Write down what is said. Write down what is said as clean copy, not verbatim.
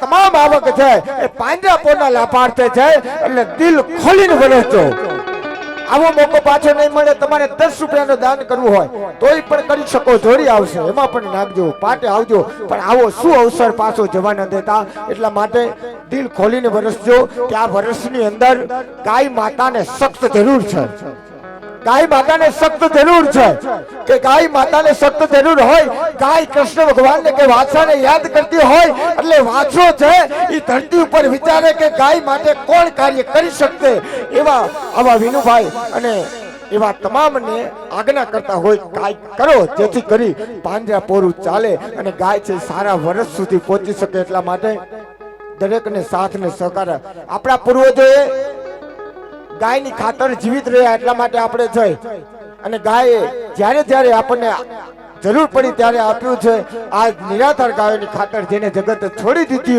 તમામ આવક છે એ પાંજરાપોળના લાભાર્થે છે, એટલે દિલ ખોલીને વરસજો. આવો મોકો પાછો નહીં મળે. તમારે 10 રૂપિયાનું દાન કરવું હોય તોય પણ કરી શકો. જોડી આવશે એમાં પણ નાખજો, પાટે આવજો. પણ આવો શું અવસર પાછો જવા ન દેતા. એટલા માટે દિલ ખોલીને વરસજો કે આ વર્ષની અંદર ગાય માતાને સખ્ત જરૂર છે. ગાય માતાને સખ્ત જરૂર છે કે ગાય માતાને સખ્ત જરૂર હોય. ગાય કૃષ્ણ ભગવાનને કે વાછાને યાદ કરતી હોય એટલે વાછો છે એ ધરતી ઉપર વિચારે કે ગાય માટે કોણ કાર્ય કરી શકશે. એવા આવા વિનુભાઈ અને એવા તમામને આજ્ઞા કરતા હોય કાંઈક કરો જેથી કરી પાંજરાપોળ ચાલે અને ગાય છે સારા વર્ષ સુધી પહોંચી શકે. એટલા માટે દરેકને સાથ ને સહકાર. આપણા પૂર્વજોએ ગાયની ખાતર જીવિત રહ્યા એટલા માટે આપણે છે. અને ગાયે જ્યારે જ્યારે આપણને જરૂર પડી ત્યારે આપ્યું છે. આ નિરાધાર ગાયોની ખાતર જેને જગત છોડી દીધી